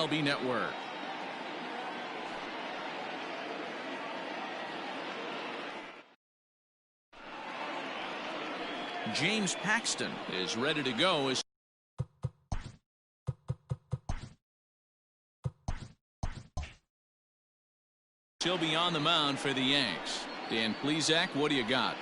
MLB Network. James Paxton is ready to go as he'll be on the mound for the Yanks. Dan Plesac, what do you got?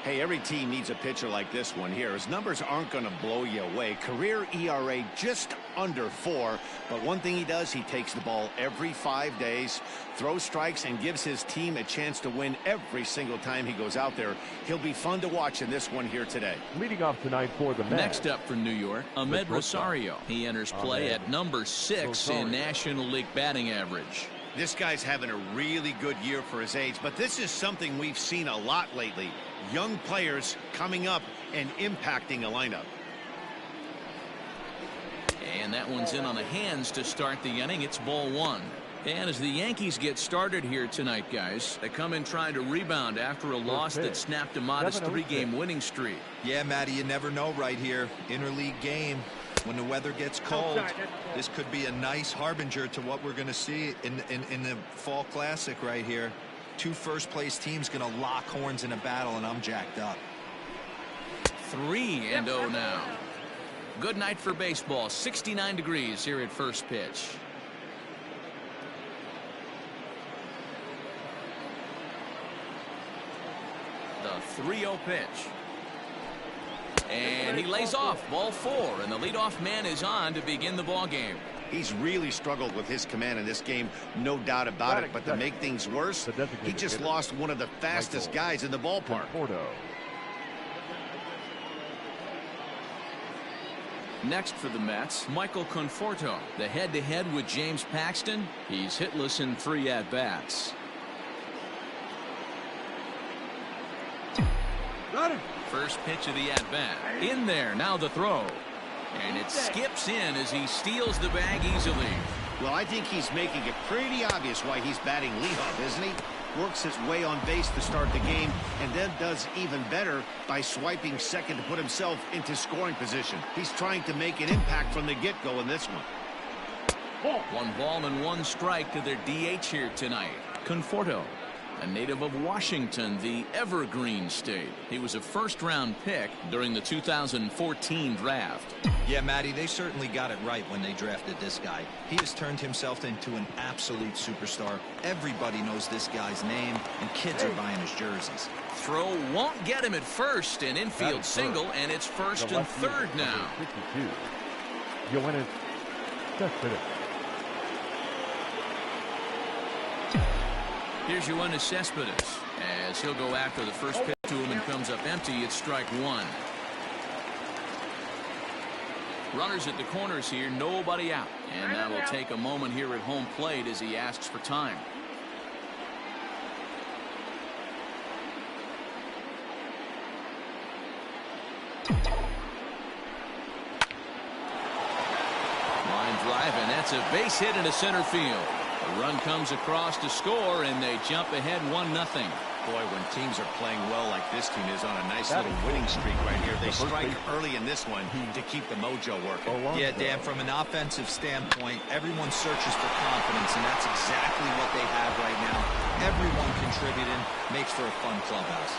Hey, every team needs a pitcher like this one here. His numbers aren't going to blow you away. Career ERA just under 4. But one thing he does, he takes the ball every 5 days, throws strikes, and gives his team a chance to win every single time he goes out there. He'll be fun to watch in this one here today. Leading off tonight for the Mets. Next up for New York, Ahmed Rosario. He enters play at number 6 in National League batting average. This guy's having a really good year for his age, but this is something we've seen a lot lately. Young players coming up and impacting a lineup. And that one's in on the hands to start the inning. It's ball 1. And as the Yankees get started here tonight, guys, they come in trying to rebound after a loss that snapped a modest 3-game winning streak. Yeah, Matty, you never know right here. Interleague game. When the weather gets cold, this could be a nice harbinger to what we're going to see in the Fall Classic right here. 2 first-place teams going to lock horns in a battle, and I'm jacked up. 3-0 now. Good night for baseball. 69 degrees here at first pitch. The 3-0 pitch. And he lays off. Ball 4, and the leadoff man is on to begin the ball game. He's really struggled with his command in this game, no doubt about it. But to make things worse, he just lost one of the fastest guys in the ballpark. Next for the Mets, Michael Conforto. The head-to-head with James Paxton. He's hitless in 3 at-bats. First pitch of the at-bat. In there, now the throw. And it skips in as he steals the bag easily. Well, I think he's making it pretty obvious why he's batting leadoff, isn't he? Works his way on base to start the game, and then does even better by swiping second to put himself into scoring position. He's trying to make an impact from the get-go in this one. 1 ball and 1 strike to their DH here tonight. Conforto, a native of Washington, the Evergreen State. He was a first-round pick during the 2014 draft. Yeah, Matty, they certainly got it right when they drafted this guy. He has turned himself into an absolute superstar. Everybody knows this guy's name, and kids are buying his jerseys. Throw won't get him at first, an infield single, and it's first and third now. Here's Yoenis Cespedes as he'll go after the first pitch to him and comes up empty. It's strike 1. Runners at the corners here, nobody out. And now we'll take a moment here at home plate as he asks for time. Line drive, and that's a base hit into center field. A run comes across to score, and they jump ahead 1-0. Boy, when teams are playing well like this team is on a nice little winning streak right here, they strike early in this one to keep the mojo working. Yeah, Dan, from an offensive standpoint, everyone searches for confidence, and that's exactly what they have right now. Everyone contributing makes for a fun clubhouse.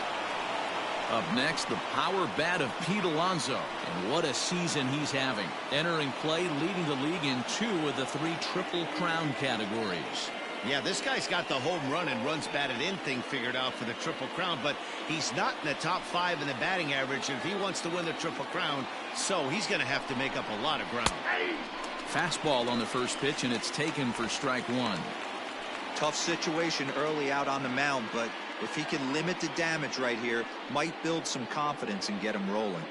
Up next, the power bat of Pete Alonso. And what a season he's having. Entering play, leading the league in 2 of the 3 Triple Crown categories. Yeah, this guy's got the home run and runs batted in thing figured out for the Triple Crown, but he's not in the top 5 in the batting average if he wants to win the Triple Crown, so he's going to have to make up a lot of ground. Fastball on the first pitch, and it's taken for strike 1. Tough situation early out on the mound, but if he can limit the damage right here, might build some confidence and get him rolling.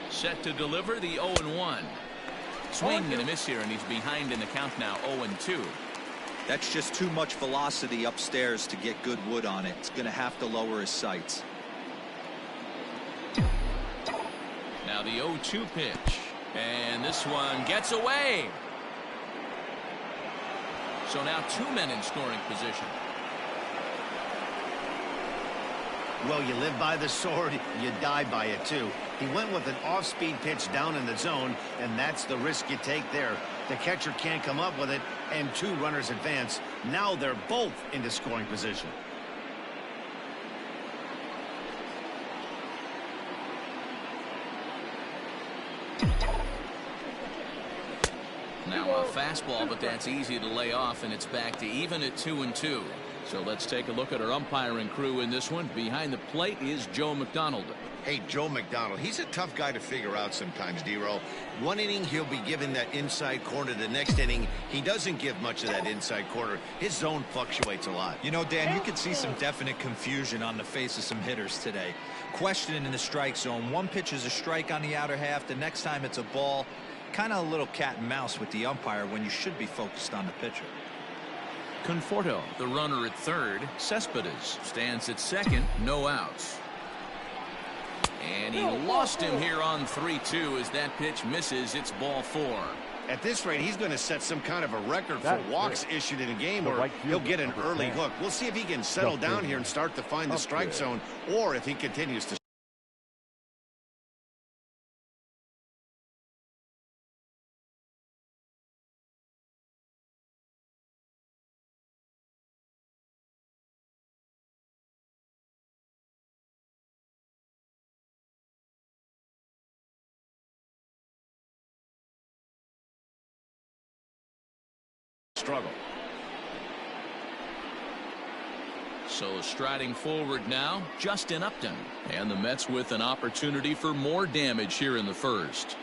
Set to deliver the 0-1. Swing and a miss here, and he's behind in the count now, 0-2. That's just too much velocity upstairs to get good wood on it. It's going to have to lower his sights. Now the 0-2 pitch. And this one gets away. So now 2 men in scoring position. Well, you live by the sword, you die by it too. He went with an off-speed pitch down in the zone, and that's the risk you take there. The catcher can't come up with it, and 2 runners advance. Now they're both into scoring position. Now a fastball, but that's easy to lay off, and it's back to even at 2-2. So let's take a look at our umpiring crew in this one. Behind the plate is Joe McDonald. Hey, Joe McDonald, he's a tough guy to figure out sometimes, D-Row. One inning, he'll be given that inside corner. The next inning, he doesn't give much of that inside corner. His zone fluctuates a lot. You know, Dan, you could see some definite confusion on the face of some hitters today. Questioning in the strike zone. One pitch is a strike on the outer half. The next time it's a ball. Kind of a little cat and mouse with the umpire when you should be focused on the pitcher. Conforto, the runner at third. Cespedes stands at second. No outs. And he lost him here on 3-2 as that pitch misses. It's ball 4. At this rate, he's going to set some kind of a record for walks issued in a game, or he'll get an early hook. We'll see if he can settle down here and start to find the strike zone, or if he continues to struggle. So striding forward now, Justin Upton. And the Mets with an opportunity for more damage here in the first.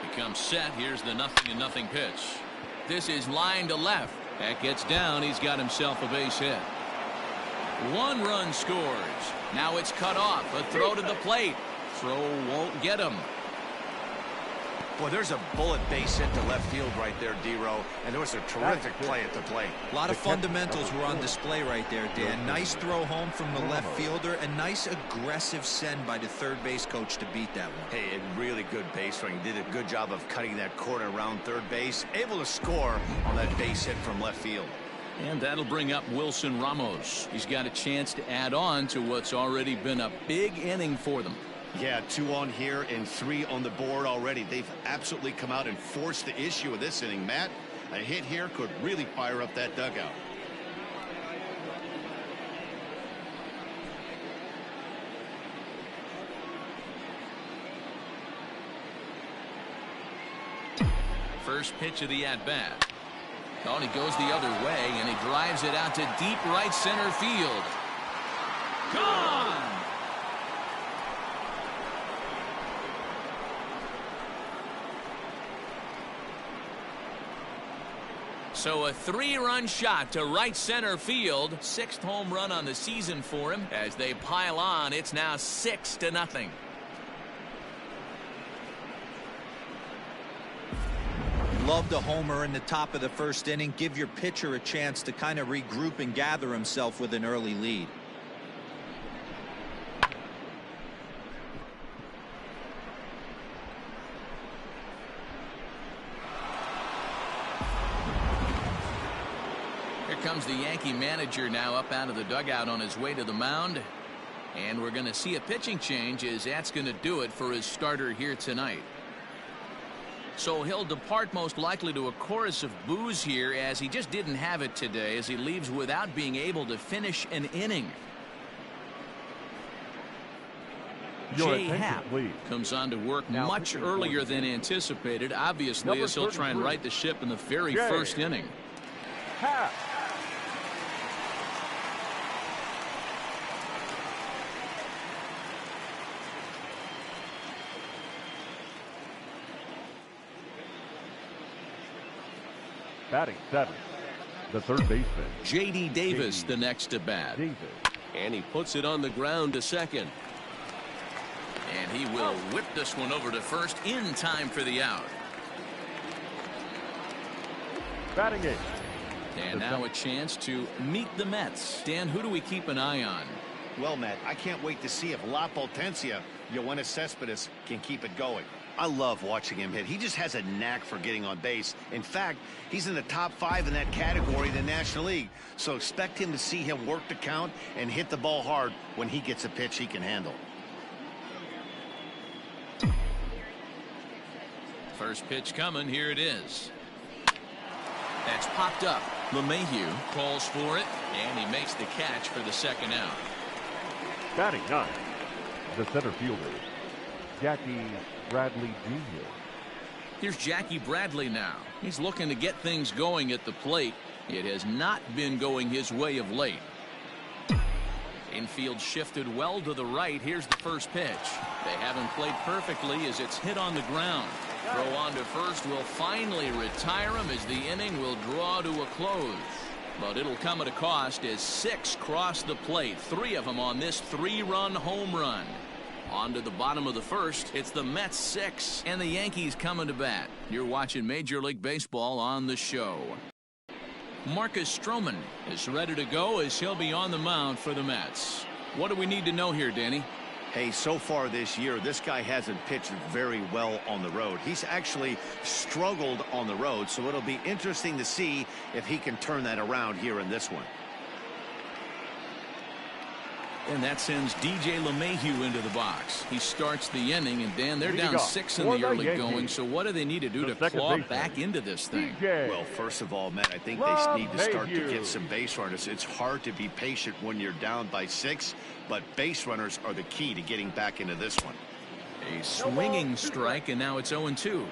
Becomes set. Here's the 0-0 pitch. This is line to left. That gets down. He's got himself a base hit. 1 run scores. Now it's cut off. A throw to the plate. Throw won't get him. Boy, there's a bullet base hit to left field right there, D-Row, and there was a terrific play at the plate. A lot of fundamentals were on display right there, Dan. Nice throw home from the left fielder, and nice aggressive send by the third base coach to beat that one. Hey, a really good base running. Did a good job of cutting that corner around third base. Able to score on that base hit from left field. And that'll bring up Wilson Ramos. He's got a chance to add on to what's already been a big inning for them. Yeah, 2 on here and 3 on the board already. They've absolutely come out and forced the issue of this inning. Matt, a hit here could really fire up that dugout. First pitch of the at-bat. Oh, and he goes the other way, and he drives it out to deep right center field. Gone! So a 3-run shot to right center field. 6th home run on the season for him. As they pile on, it's now 6-0. Love the homer in the top of the first inning. Give your pitcher a chance to kind of regroup and gather himself with an early lead. Comes the Yankee manager now up out of the dugout on his way to the mound, and we're going to see a pitching change as that's going to do it for his starter here tonight. So he'll depart most likely to a chorus of boos here, as he just didn't have it today, as he leaves without being able to finish an inning. Jay Happ comes on to work much earlier than anticipated, obviously, as he'll try and right the ship in the very first inning. Happ. Batting 7th, the third baseman. J.D. Davis, the next to bat. And he puts it on the ground to second. And he will whip this one over to first in time for the out. Batting 8th. And now a chance to meet the Mets. Dan, who do we keep an eye on? Well, Matt, I can't wait to see if La Potencia, Yoenis Cespedes, can keep it going. I love watching him hit. He just has a knack for getting on base. In fact, he's in the top 5 in that category in the National League. So expect him to see him work the count and hit the ball hard when he gets a pitch he can handle. First pitch coming. Here it is. That's popped up. LeMahieu calls for it, and he makes the catch for the second out. Batting 9, the center fielder, Jackie Bradley Jr. Here's Jackie Bradley now. He's looking to get things going at the plate. It has not been going his way of late. Infield shifted well to the right. Here's the first pitch. They haven't played perfectly as it's hit on the ground. Throw on to first will finally retire him as the inning will draw to a close. But it'll come at a cost as 6 cross the plate. 3 of them on this 3-run home run. On to the bottom of the first. It's the Mets 6 and the Yankees coming to bat. You're watching Major League Baseball on the Show. Marcus Stroman is ready to go as he'll be on the mound for the Mets. What do we need to know here, Danny? Hey, so far this year, this guy hasn't pitched very well on the road. He's actually struggled on the road, so it'll be interesting to see if he can turn that around here in this one. And that sends DJ LeMahieu into the box. He starts the inning, and Dan, they're down 6 in the early going. So what do they need to do to claw back into this thing? Well, first of all, Matt, I think they need to start to get some base runners. It's hard to be patient when you're down by 6, but base runners are the key to getting back into this one. A swinging strike, and now it's 0-2.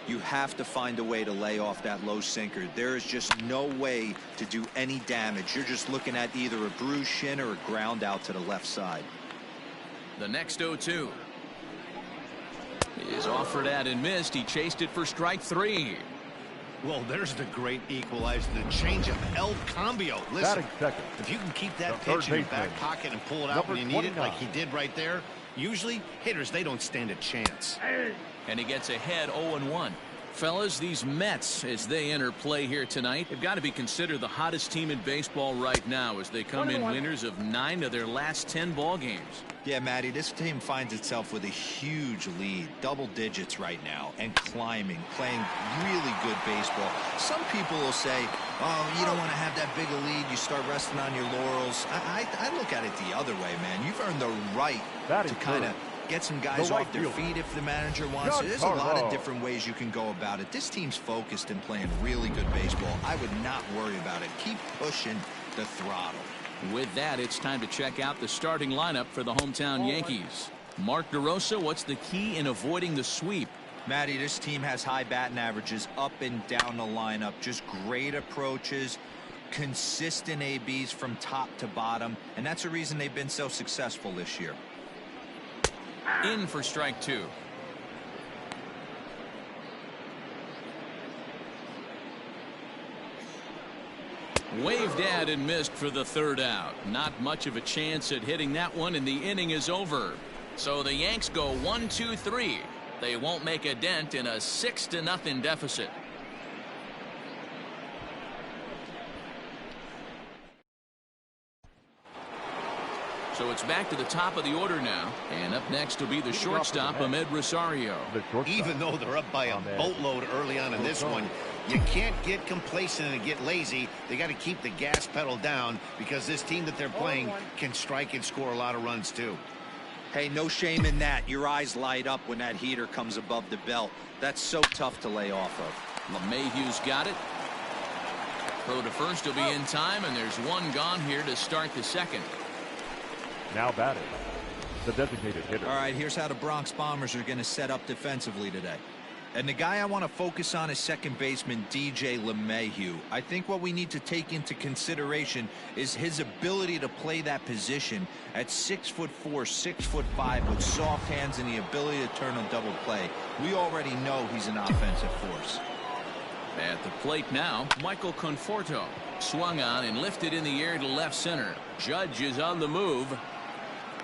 You have to find a way to lay off that low sinker. There is just no way to do any damage. You're just looking at either a bruised shin or a ground out to the left side. The next 0-2 is offered at and missed. He chased it for strike 3. Well, there's the great equalizer, the changeup, El Cambio. Listen, if you can keep that pitch in your back pocket and pull it out when you need it, like he did right there, usually hitters, they don't stand a chance. And he gets ahead 0-1. Fellas, these Mets, as they enter play here tonight, have got to be considered the hottest team in baseball right now as they come in winners of 9 of their last 10 ball games. Yeah, Matty, this team finds itself with a huge lead, double digits right now, and climbing, playing really good baseball. Some people will say, oh, you don't want to have that big a lead, you start resting on your laurels. I look at it the other way, man. You've earned the right to kind of get some guys off their feet if the manager wants to. There's a lot of different ways you can go about it. This team's focused and playing really good baseball. I would not worry about it. Keep pushing the throttle. With that, it's time to check out the starting lineup for the hometown Yankees. Mark DeRosa, what's the key in avoiding the sweep? Matty, this team has high batting averages up and down the lineup. Just great approaches, consistent ABs from top to bottom, and that's the reason they've been so successful this year. In for strike 2. Waved at and missed for the 3rd out. Not much of a chance at hitting that one, and the inning is over. So the Yanks go 1-2-3. They won't make a dent in a 6-0 deficit. So it's back to the top of the order now. And up next will be the shortstop, Ahmed Rosario. Even though they're up by a boatload early on in this one, you can't get complacent and get lazy. They got to keep the gas pedal down because this team that they're playing can strike and score a lot of runs too. Hey, no shame in that. Your eyes light up when that heater comes above the belt. That's so tough to lay off of. LeMahieu's got it. Throw to first will be in time, and there's one gone here to start the second. Now batting, the designated hitter. All right, here's how the Bronx Bombers are going to set up defensively today. And the guy I want to focus on is second baseman DJ LeMahieu. I think what we need to take into consideration is his ability to play that position at 6'4", 6'5", with soft hands and the ability to turn a double play. We already know he's an offensive force. At the plate now, Michael Conforto swung on and lifted in the air to left center. Judge is on the move.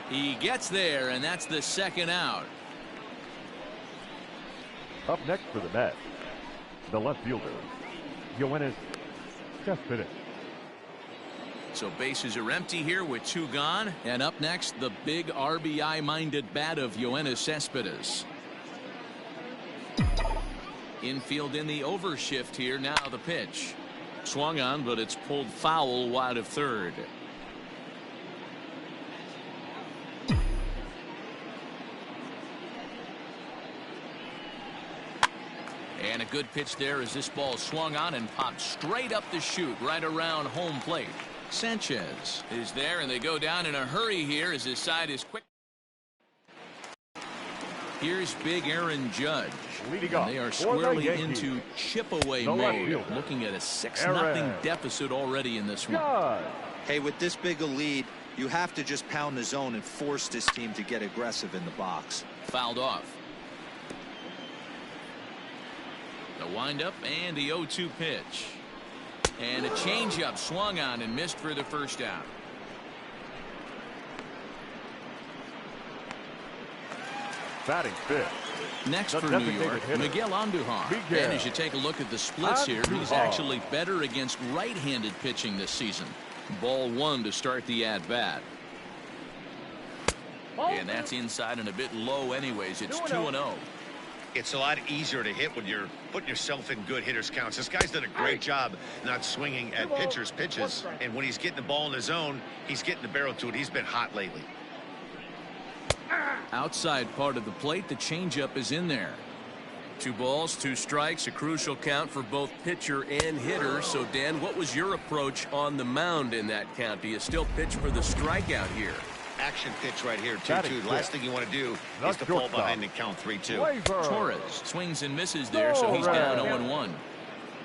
He gets there, and that's the 2nd out. Up next for the Mets, the left fielder, Yoenis Cespedes. So bases are empty here with 2 gone. And up next, the big RBI-minded bat of Yoenis Cespedes. Infield in the overshift here. Now the pitch. Swung on, but it's pulled foul wide of third. And a good pitch there as this ball swung on and popped straight up the chute right around home plate. Sanchez is there, and they go down in a hurry here as his side is quick. Here's big Aaron Judge. And they are squarely into chip-away mode, looking at a 6-0 deficit already in this one. Hey, with this big a lead, you have to just pound the zone and force this team to get aggressive in the box. Fouled off. The windup and the 0-2 pitch. And a changeup swung on and missed for the first out. Batting fifth. Next for New York, Miguel Andujar. And as you take a look at the splits here, he's actually better against right-handed pitching this season. Ball one to start the at-bat. And that's inside and a bit low anyways. It's 2-0. It's a lot easier to hit when you're putting yourself in good hitters counts. This guy's done a great job not swinging at pitchers' pitches. And when he's getting the ball in the zone, he's getting the barrel to it. He's been hot lately. Outside part of the plate, the changeup is in there. 2 balls, 2 strikes, a crucial count for both pitcher and hitter. So, Dan, what was your approach on the mound in that count? Do you still pitch for the strikeout here? Action pitch right here, 2-2. Last thing you want to do is to fall behind and count 3-2. Torres swings and misses there, so he's down 0-1.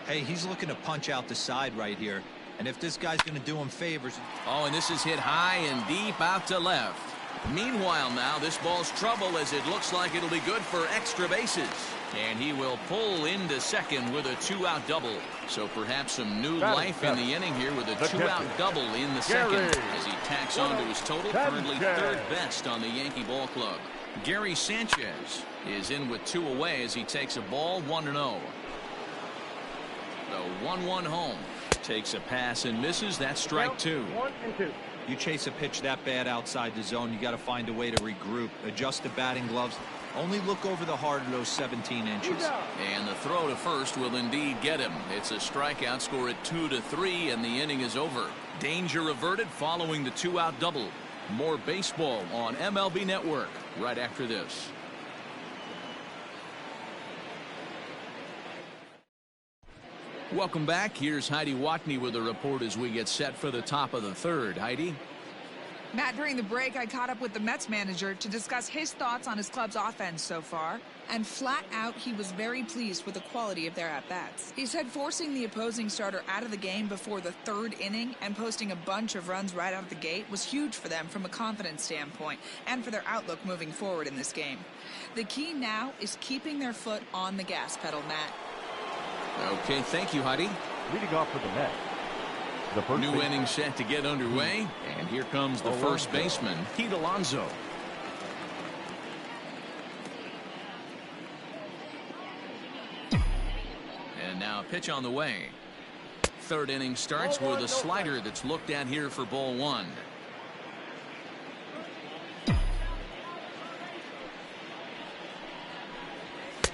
Hey, he's looking to punch out the side right here. And if this guy's going to do him favors. Oh, and this is hit high and deep out to left. Meanwhile now, this ball's trouble as it looks like it'll be good for extra bases. And he will pull into second with a 2-out double. So perhaps some new life in the inning here with a 2-out double in the second as he tacks on to his total, currently third best on the Yankee ball club. Gary Sanchez is in with 2 away as he takes a ball 1-0. The 1-1 home. Takes a pass and misses. That's strike 2. 1-2. You chase a pitch that bad outside the zone, you got to find a way to regroup, adjust the batting gloves. Only look over the heart of those 17 inches. And the throw to first will indeed get him. It's a strikeout, score at 2-3, and the inning is over. Danger averted following the 2-out double. More baseball on MLB Network right after this. Welcome back. Here's Heidi Watney with a report as we get set for the top of the third. Heidi? Matt, during the break, I caught up with the Mets manager to discuss his thoughts on his club's offense so far. And flat out, he was very pleased with the quality of their at-bats. He said forcing the opposing starter out of the game before the 3rd inning and posting a bunch of runs right out of the gate was huge for them from a confidence standpoint and for their outlook moving forward in this game. The key now is keeping their foot on the gas pedal, Matt. Okay, thank you, Heidi. Leading off for the Mets. The first new inning set to get underway, and here comes the first baseman, Pete Alonso. And now a pitch on the way. 3rd inning starts with a slider that's looked at here for ball 1.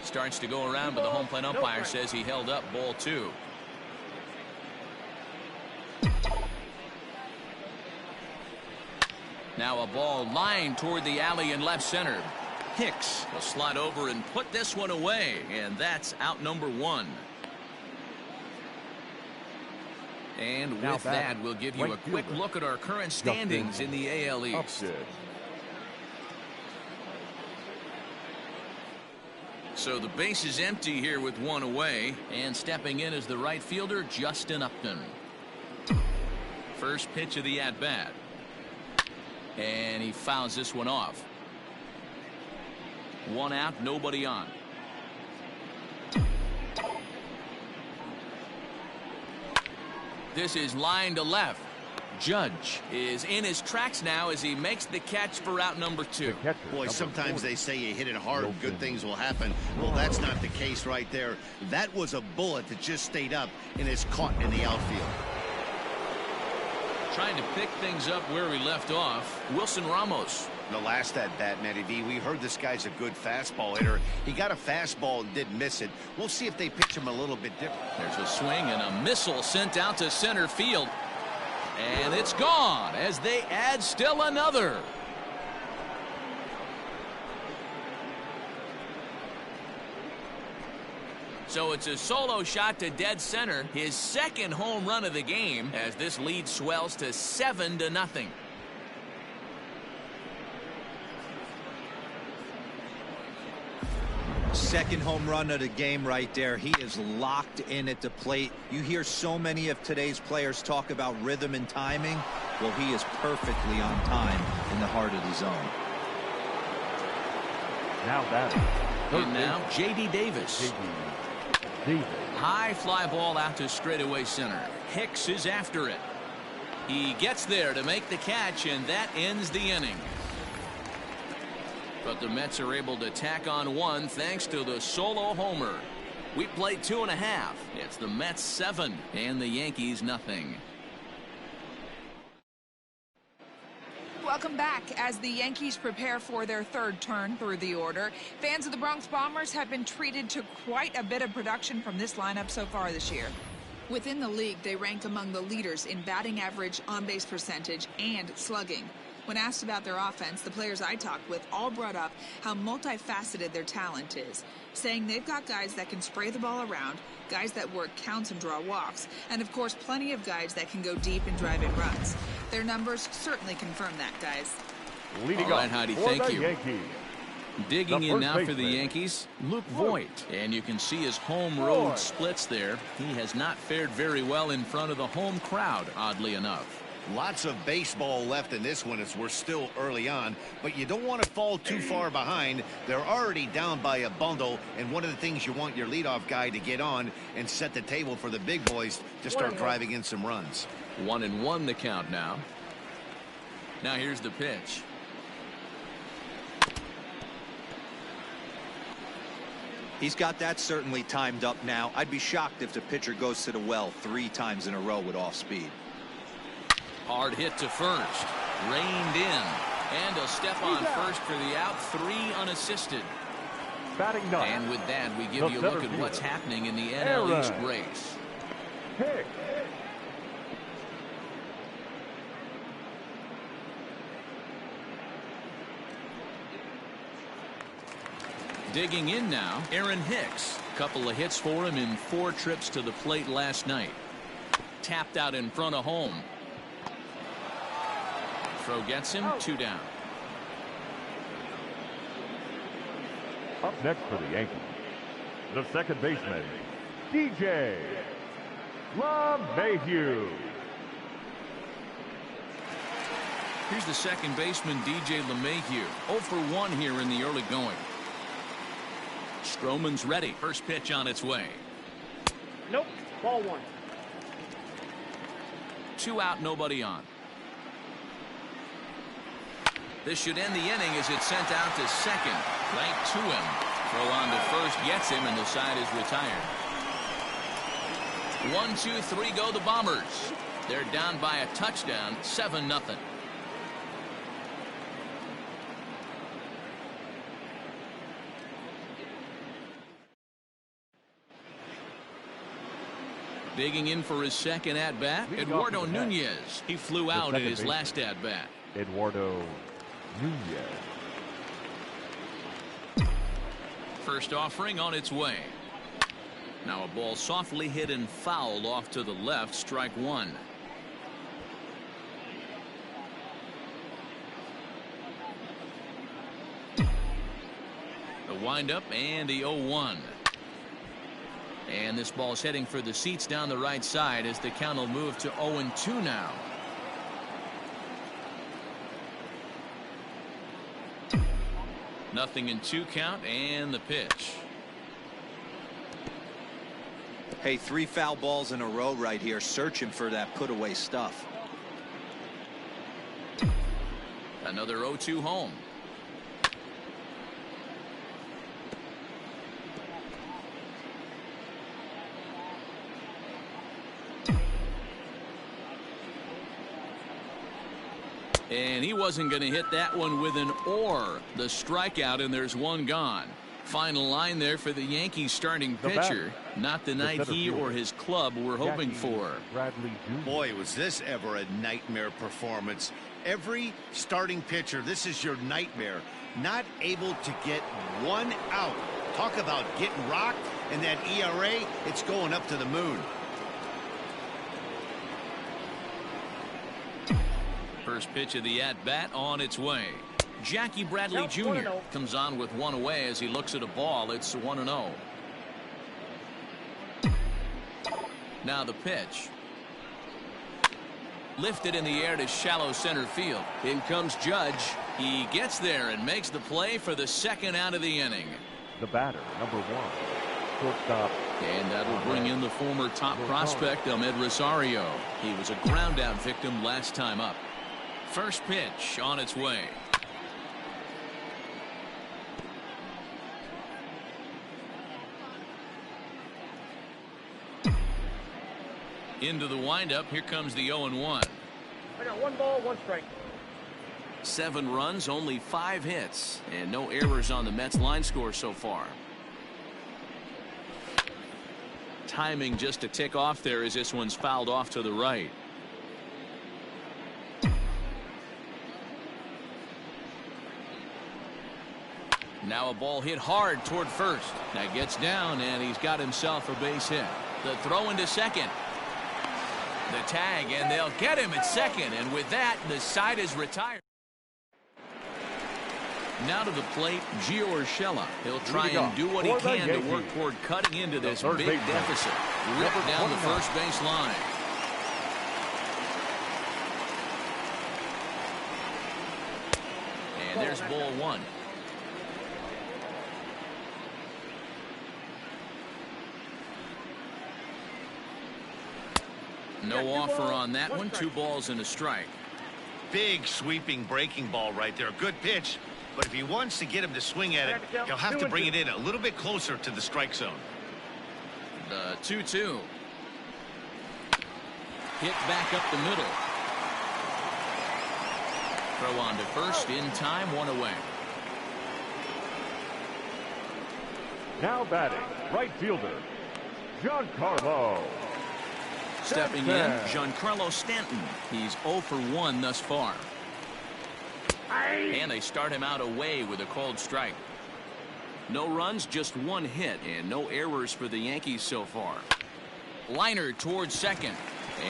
Starts to go around, but the home plate umpire says he held up ball 2. Now a ball lined toward the alley in left center. Hicks will slide over and put this one away, and that's out number 1. And with that, we'll give you a quick look at our current standings in the AL East. So the base is empty here with 1 away, and stepping in is the right fielder, Justin Upton. First pitch of the at-bat. And he fouls this one off. 1 out, nobody on. This is line to left. Judge is in his tracks now as he makes the catch for out number 2. Boy, sometimes they say you hit it hard and good things will happen. Well, that's not the case right there. That was a bullet that just stayed up and is caught in the outfield. Trying to pick things up where we left off. Wilson Ramos The last at bat, Matty V, we heard this guy's a good fastball hitter. He got a fastball and didn't miss it. We'll see if they pitch him a little bit different. There's a swing and a missile sent out to center field. And it's gone as they add still another. So it's a solo shot to dead center, his second home run of the game, as this lead swells to 7-0. Second home run of the game right there. He is locked in at the plate. You hear so many of today's players talk about rhythm and timing. Well, he is perfectly on time in the heart of the zone. Now batting. And now J.D. Davis. High fly ball out to straightaway center. Hicks is after it. He gets there to make the catch, and that ends the inning. But the Mets are able to tack on one thanks to the solo homer. We played 2.5. It's the Mets 7 and the Yankees nothing. Welcome back. As the Yankees prepare for their third turn through the order, fans of the Bronx Bombers have been treated to quite a bit of production from this lineup so far this year. Within the league, they rank among the leaders in batting average, on-base percentage, and slugging. When asked about their offense, the players I talked with all brought up how multifaceted their talent is, saying they've got guys that can spray the ball around, guys that work counts and draw walks, and of course plenty of guys that can go deep and drive in runs. Their numbers certainly confirm that, guys. Leading all right, Heidi, thank you. Yankees. Digging in now for the Yankees, Luke Voigt. And you can see his home road splits there. He has not fared very well in front of the home crowd, oddly enough. Lots of baseball left in this one as we're still early on, but you don't want to fall too far behind. They're already down by a bundle, and one of the things you want your leadoff guy to get on and set the table for the big boys to start driving in some runs. 1-1 the count now. Now here's the pitch. He's got that certainly timed up now. I'd be shocked if the pitcher goes to the well 3 times in a row with off speed. Hard hit to first. Reined in. And a step on first for the out. 3 unassisted. Batting ninth. And with that, we give you a look at what's happening in the NL East race. Hicks. Digging in now, Aaron Hicks. Couple of hits for him in 4 trips to the plate last night. Tapped out in front of home. Throw gets him 2 down. Up next for the Yankees, the second baseman, DJ LeMahieu. Here's the second baseman, DJ LeMahieu. 0 for 1 here in the early going. Stroman's ready. First pitch on its way. Nope. Ball 1. 2 out, nobody on. This should end the inning as it's sent out to second. Right to him. Throw on to first, gets him, and the side is retired. 1, 2, 3 go the Bombers. They're down by a touchdown, 7-0. Digging in for his second at-bat, Eduardo Nunez. He flew out in his last at-bat. Eduardo Nunez. First offering on its way. Now a ball softly hit and fouled off to the left. Strike 1. The windup and the 0-1. And this ball's heading for the seats down the right side as the count will move to 0-2 now. Nothing in 2 count and the pitch. Hey, 3 foul balls in a row right here, searching for that put away stuff. Another 0-2 home. And he wasn't going to hit that one with an or. The strikeout, and there's one gone. Final line there for the Yankees starting pitcher. Not the night he or his club were hoping for. Boy, was this ever a nightmare performance. Every starting pitcher, this is your nightmare. Not able to get one out. Talk about getting rocked, and that ERA, it's going up to the moon. First pitch of the at-bat on its way. Jackie Bradley Jr. comes on with one away as he looks at a ball. It's 1-0. Now the pitch. Lifted in the air to shallow center field. In comes Judge. He gets there and makes the play for the second out of the inning. The batter, number 1, shortstop. And that'll bring in the former top prospect, Ahmed Rosario. He was a ground-out victim last time up. First pitch on its way. Into the windup. Here comes the 0-1. I got 1 ball, 1 strike. 7 runs, only 5 hits, and no errors on the Mets line score so far. Timing just to tick off there as this one's fouled off to the right. Now a ball hit hard toward first. Now gets down, and he's got himself a base hit. The throw into second. The tag, and they'll get him at second, and with that, the side is retired. Now to the plate, Gio Urshela. He'll try and do what he can to work toward cutting into this big deficit. Ripped down the first base line. And there's ball 1. No offer on that one. 2 balls and a strike. Big sweeping breaking ball right there. Good pitch. But if he wants to get him to swing at it, he'll have to bring it in a little bit closer to the strike zone. The 2-2. Hit back up the middle. Throw on to first in time. 1 away. Now batting, right fielder, Giancarlo. Stepping in, Giancarlo Stanton. He's 0 for 1 thus far. And they start him out away with a called strike. No runs, just 1 hit, and no errors for the Yankees so far. Liner towards second.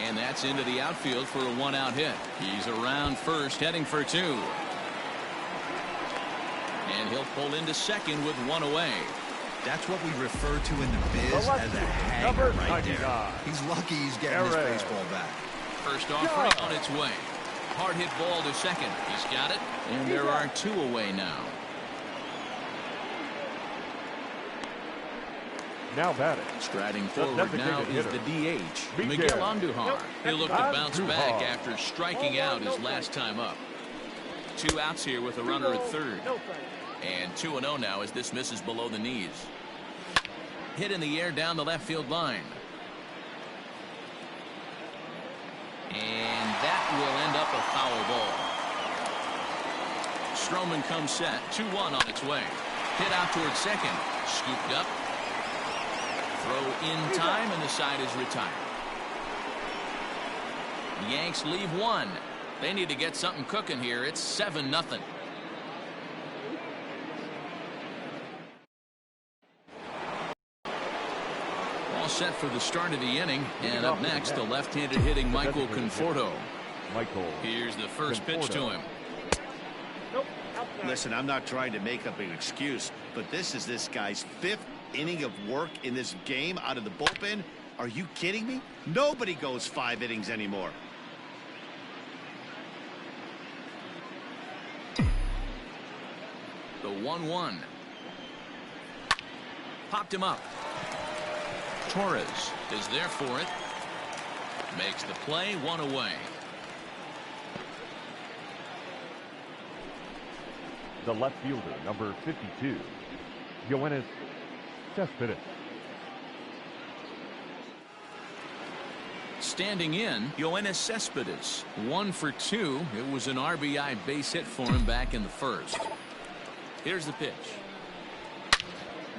And that's into the outfield for a 1-out hit. He's around first, heading for 2. And he'll pull into second with 1 away. That's what we refer to in the biz as a hanger right there. He's lucky he's getting his baseball back. First offering on its way. Hard hit ball to second. He's got it. And there are 2 away now. Now batting. Striding forward now is the DH, Miguel Andujar. He'll look to bounce back after striking out his last time up. 2 outs here with a runner at third. And 2-0 now as this misses below the knees. Hit in the air down the left field line. And that will end up a foul ball. Stroman comes set. 2-1 on its way. Hit out towards second. Scooped up. Throw in time, and the side is retired. The Yanks leave 1. They need to get something cooking here. It's 7-0. All set for the start of the inning. And up next, the left-handed hitting Michael Conforto. Here's the first pitch to him. Listen, I'm not trying to make up an excuse, but this is this guy's 5th inning of work in this game out of the bullpen. Are you kidding me? Nobody goes 5 innings anymore. The 1-1. Popped him up. Torres is there for it. Makes the play, 1 away. The left fielder, number 52, Yoenis Cespedes. standing in, Yoenis Cespedes. 1 for 2. It was an RBI base hit for him back in the first. Here's the pitch.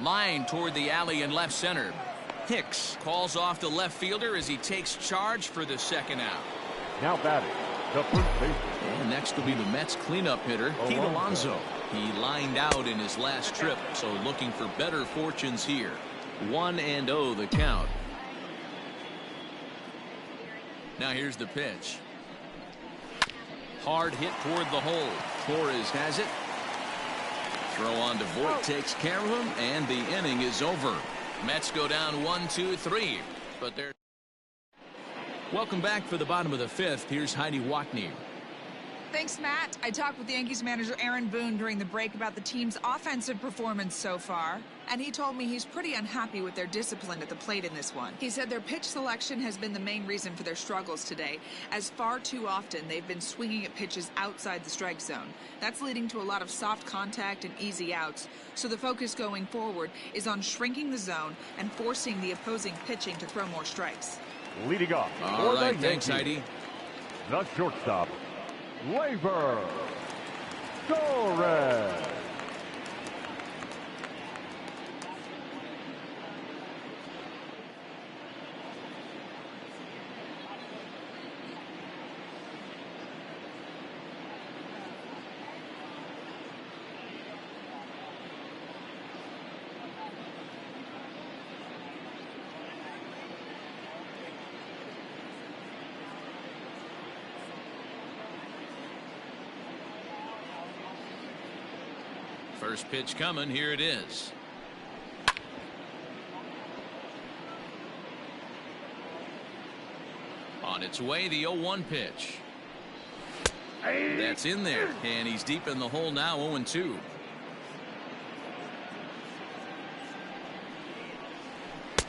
Line toward the alley in left center. Hicks calls off the left fielder as he takes charge for the second out. Now batting, the first baseman. And next will be the Mets cleanup hitter, Pete Alonso. He lined out in his last trip, so looking for better fortunes here. 1-0 the count. Now here's the pitch. Hard hit toward the hole. Torres has it. Throw on to Voit takes care of him, and the inning is over. Mets go down 1-2-3, but they're. Welcome back for the bottom of the fifth. Here's Heidi Watney. Thanks, Matt. I talked with Yankees manager Aaron Boone during the break about the team's offensive performance so far, and he told me he's pretty unhappy with their discipline at the plate in this one. He said their pitch selection has been the main reason for their struggles today, as far too often they've been swinging at pitches outside the strike zone. That's leading to a lot of soft contact and easy outs, so the focus going forward is on shrinking the zone and forcing the opposing pitching to throw more strikes. Leading off. All right, thanks, Heidi. The shortstop, Labor Torres. First pitch coming. Here it is. On its way, the 0-1 pitch. That's in there, and he's deep in the hole now. 0-2.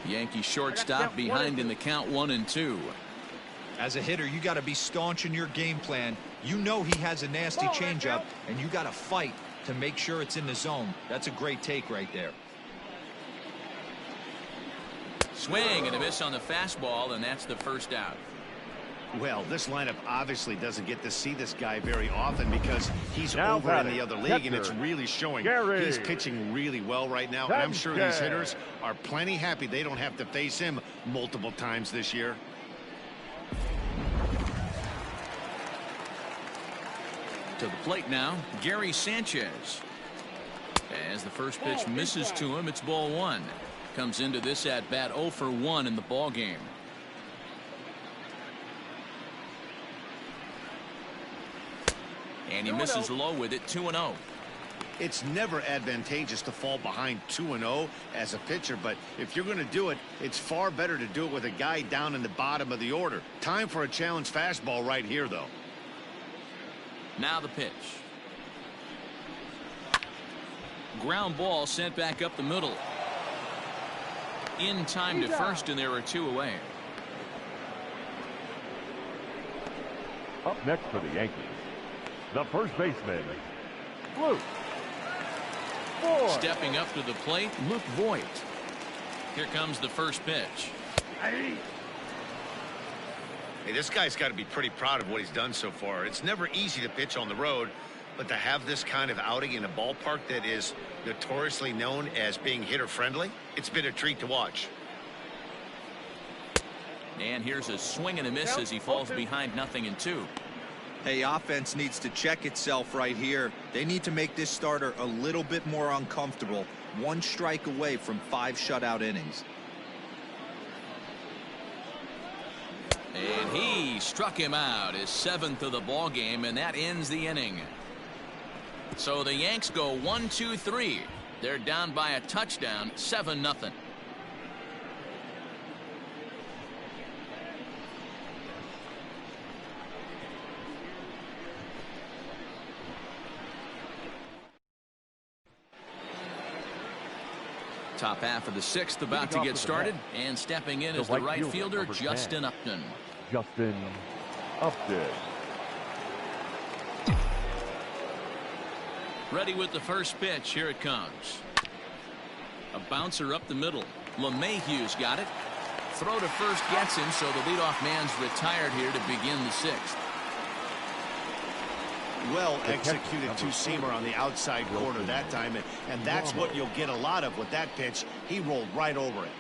Yankee shortstop behind in the count. 1-2. As a hitter, you got to be staunch in your game plan. You know he has a nasty changeup, and you got to fight to make sure it's in the zone. That's a great take right there. Swing and a miss on the fastball, and that's the first out. Well, this lineup obviously doesn't get to see this guy very often because he's now over in the other league, and it's really showing. Gary. He's pitching really well right now, and I'm sure these hitters are plenty happy they don't have to face him multiple times this year. To the plate now, Gary Sanchez. As the first pitch misses to him, it's ball 1. Comes into this at bat 0 for 1 in the ball game. And he misses low with it. 2-0. It's never advantageous to fall behind 2-0 as a pitcher, but if you're going to do it, it's far better to do it with a guy down in the bottom of the order. Time for a challenge fastball right here, though. Now the pitch. Ground ball sent back up the middle. In time to first, and there are 2 away. Up next for the Yankees, the first baseman, Luke Voit. Stepping up to the plate, Luke Voit. Here comes the first pitch. Hey, this guy's got to be pretty proud of what he's done so far. It's never easy to pitch on the road, but to have this kind of outing in a ballpark that is notoriously known as being hitter-friendly, it's been a treat to watch. And here's a swing and a miss as he falls behind 0-2. Hey, offense needs to check itself right here. They need to make this starter a little bit more uncomfortable. 1 strike away from 5 shutout innings. And he struck him out, his 7th of the ball game, and that ends the inning. So the Yanks go 1-2-3. They're down by a touchdown, 7-0. Top half of the 6th about to get started, and stepping in is the right fielder, Justin Upton. Justin Upton. Ready with the first pitch. Here it comes. A bouncer up the middle. LeMahieu's got it. Throw to first gets him, so the leadoff man's retired here to begin the 6th. Well executed two-seamer on the outside corner that time, and that's what you'll get a lot of with that pitch. He rolled right over it.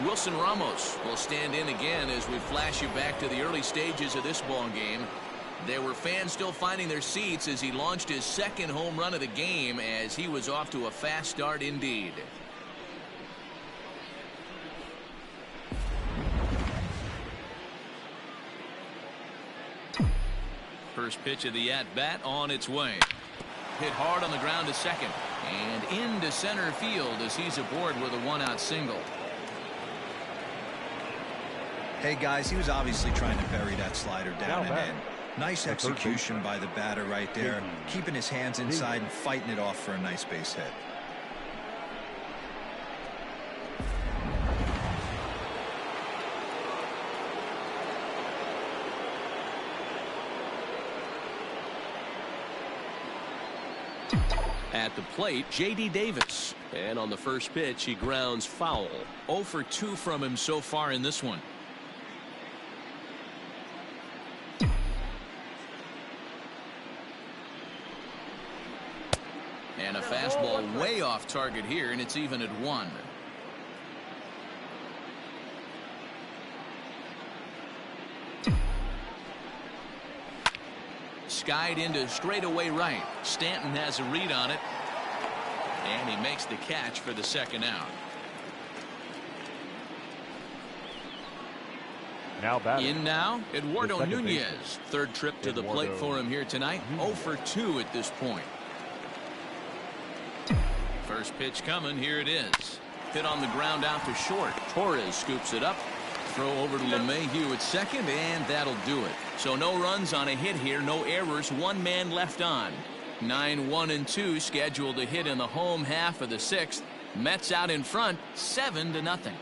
Wilson Ramos will stand in again as we flash you back to the early stages of this ball game. There were fans still finding their seats as he launched his 2nd home run of the game, as he was off to a fast start indeed. First pitch of the at-bat on its way. Hit hard on the ground to second and into center field as he's aboard with a 1-out single. Hey guys, he was obviously trying to bury that slider down and in. Nice execution by the batter right there, keeping his hands inside and fighting it off for a nice base hit. At the plate, J.D. Davis. And on the first pitch, he grounds foul. 0 for 2 from him so far in this one. And a fastball way off target here, and it's even at 1. Skied into straightaway right. Stanton has a read on it, and he makes the catch for the 2nd out. Now batting. In now, Eduardo Nunez. 3rd trip to the plate for him here tonight. 0 for 2 at this point. First pitch coming. Here it is. Hit on the ground out to short. Torres scoops it up. Throw over to LeMahieu at second, and that'll do it. So no runs on a hit here, no errors, 1 man left on. 9-1-2 scheduled to hit in the home half of the 6th. Mets out in front, 7-0.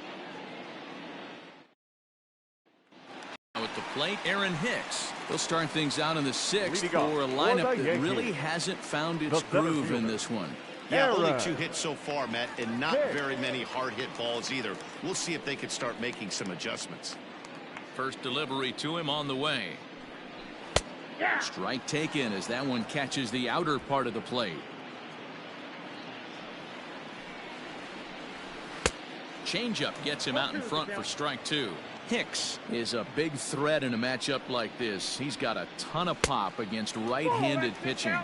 At the plate, Aaron Hicks. He'll start things out in the 6th for a lineup that really hasn't found its groove in this one. Yeah, only 2 hits so far, Matt, and not very many hard hit balls either. We'll see if they can start making some adjustments. First delivery to him on the way. Strike taken as that one catches the outer part of the plate. Changeup gets him out in front for strike 2. Hicks is a big threat in a matchup like this. He's got a ton of pop against right-handed pitching.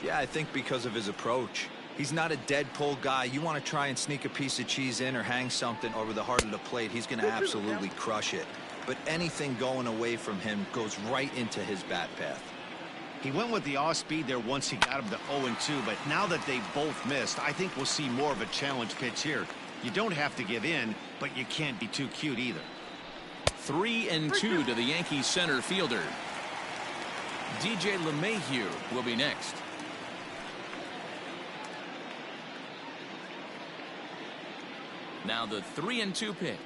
Yeah, I think because of his approach. He's not a dead pull guy. You want to try and sneak a piece of cheese in or hang something over the heart of the plate, he's going to absolutely crush it. But anything going away from him goes right into his bat path. He went with the off speed there once he got him to 0-2, but now that they both missed, I think we'll see more of a challenge pitch here. You don't have to give in, but you can't be too cute either. 3-2 to the Yankees center fielder. DJ LeMahieu will be next. Now the 3-2 pitch.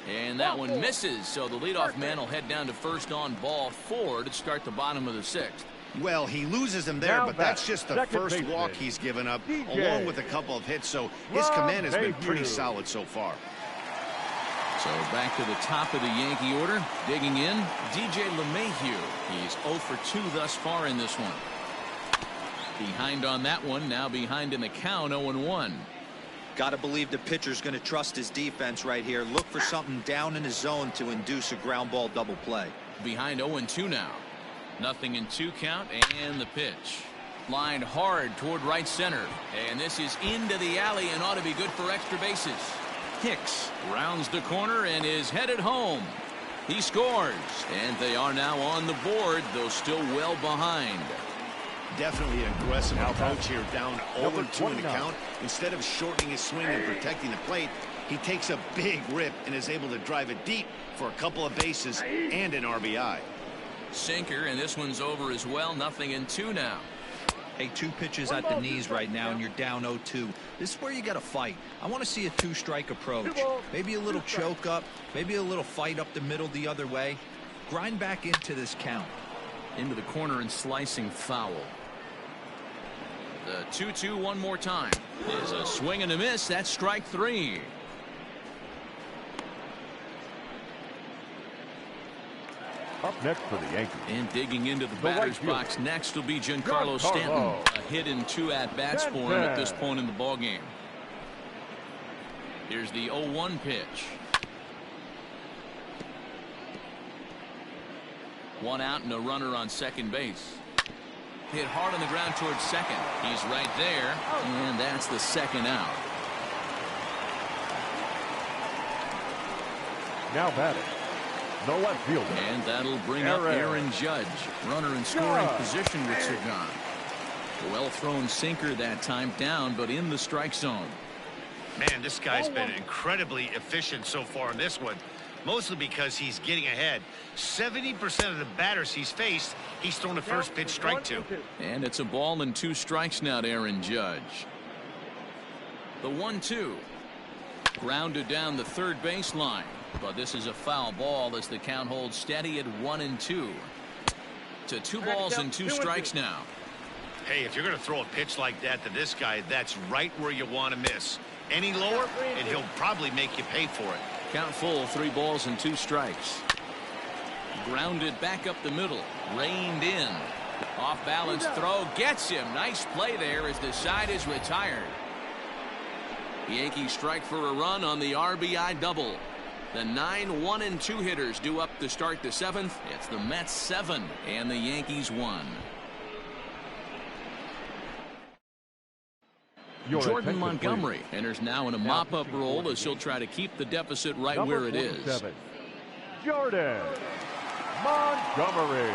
And that one misses, so the leadoff man will head down to first on ball 4 to start the bottom of the 6th. Well, he loses him there, but that's just the first walk he's given up, along with a couple of hits, so his command has been pretty solid so far. So back to the top of the Yankee order, digging in, DJ LeMahieu. He's 0 for 2 thus far in this one. Behind on that one, now behind in the count, 0-1. Got to believe the pitcher's going to trust his defense right here. Look for something down in his zone to induce a ground ball double play. Behind 0-2 now. 0-2 count, and the pitch. Lined hard toward right center. And this is into the alley and ought to be good for extra bases. Hicks rounds the corner and is headed home. He scores, and they are now on the board, though still well behind. Definitely an aggressive approach here, down 0-2 in the count. Instead of shortening his swing and protecting the plate, he takes a big rip and is able to drive it deep for a couple of bases and an RBI. Sinker, and this one's over as well. 0-2 now. Hey, 2 pitches at the knees right now, and you're down 0-2. This is where you got to fight. I want to see a 2-strike approach. Maybe a little choke up, maybe a little fight up the middle the other way. Grind back into this count. Into the corner and slicing foul. The 2-2 one more time. Is a swing and a miss. That's strike 3. Up next for the Yankees. And digging into the batter's box next will be Giancarlo Stanton. A hit and 2 at-bats for him at this point in the ballgame. Here's the 0-1 pitch. 1 out and a runner on second base. Hit hard on the ground towards second. He's right there, and that's the second out. Now batting, the left fielder. And that'll bring up Aaron Judge. Runner in scoring position with Sagan. Well thrown sinker that time, down but in the strike zone. Man, this guy's been incredibly efficient so far in this one. Mostly because he's getting ahead. 70% of the batters he's faced, he's thrown a first pitch strike to. And it's a ball and 2 strikes now to Aaron Judge. The 1-2. Grounded down the third baseline. But this is a foul ball as the count holds steady at 1-2. To 2 balls and 2 strikes now. Hey, if you're going to throw a pitch like that to this guy, that's right where you want to miss. Any lower, and he'll probably make you pay for it. Count full, 3 balls and 2 strikes. Grounded back up the middle. Reined in. Off balance throw. Gets him. Nice play there as the side is retired. The Yankees strike for a run on the RBI double. The 9 1-2 hitters due up to start the 7th. It's the Mets 7 and the Yankees 1. Jordan Montgomery enters now in a mop-up role as he'll try to keep the deficit right where it is. Jordan Montgomery.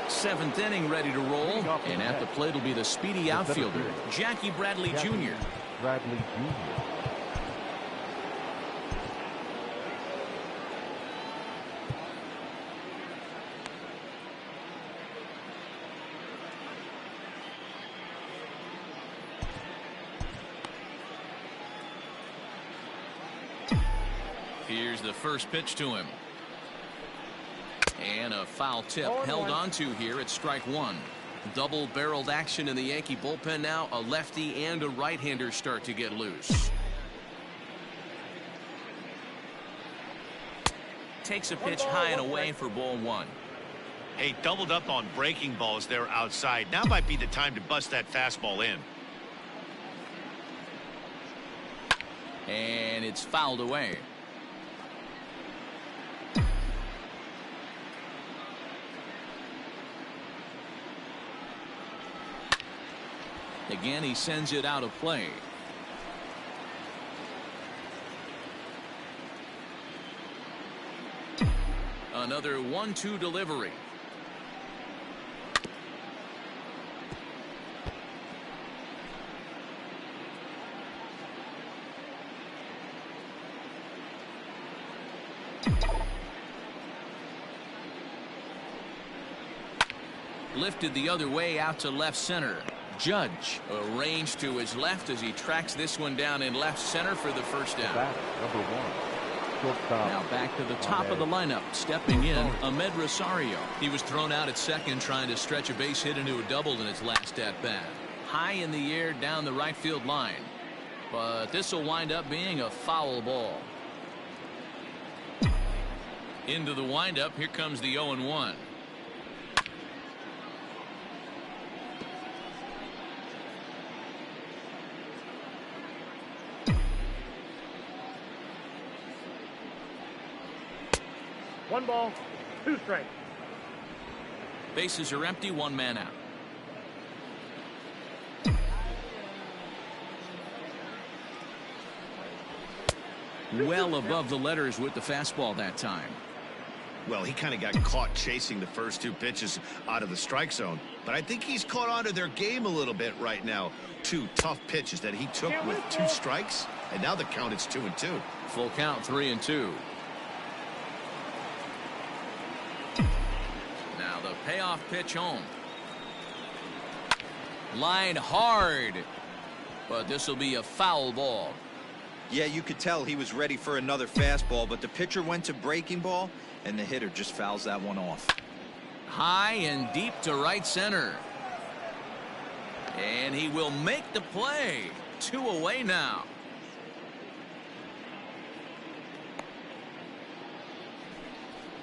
Seventh inning ready to roll, and at the plate will be the speedy outfielder, Jackie Bradley Jr. Bradley Jr. Here's the first pitch to him. And a foul tip held onto here at strike 1. Double-barreled action in the Yankee bullpen now. A lefty and a right-hander start to get loose. Takes a pitch high and away for ball 1. Hey, doubled up on breaking balls there outside. Now might be the time to bust that fastball in. And it's fouled away. Again, he sends it out of play. Another 1-2 delivery. Lifted the other way out to left center. Judge arranged to his left as he tracks this one down in left center for the first down. Number 1. Now back to the top of the lineup. Stepping in, Ahmed Rosario. He was thrown out at second trying to stretch a base hit into a double in his last at-bat. High in the air down the right field line. But this will wind up being a foul ball. Into the windup. Here comes the 0-1. One ball, 2 strikes. Bases are empty, 1 man out. Well above the letters with the fastball that time. Well, he kind of got caught chasing the first 2 pitches out of the strike zone. But I think he's caught on to their game a little bit right now. 2 tough pitches that he took with 2 strikes. And now the count is 2-2. Full count, 3-2. Now the payoff pitch home. Line hard. But this will be a foul ball. Yeah, you could tell he was ready for another fastball, but the pitcher went to breaking ball, and the hitter just fouls that one off. High and deep to right center. And he will make the play. 2 away now.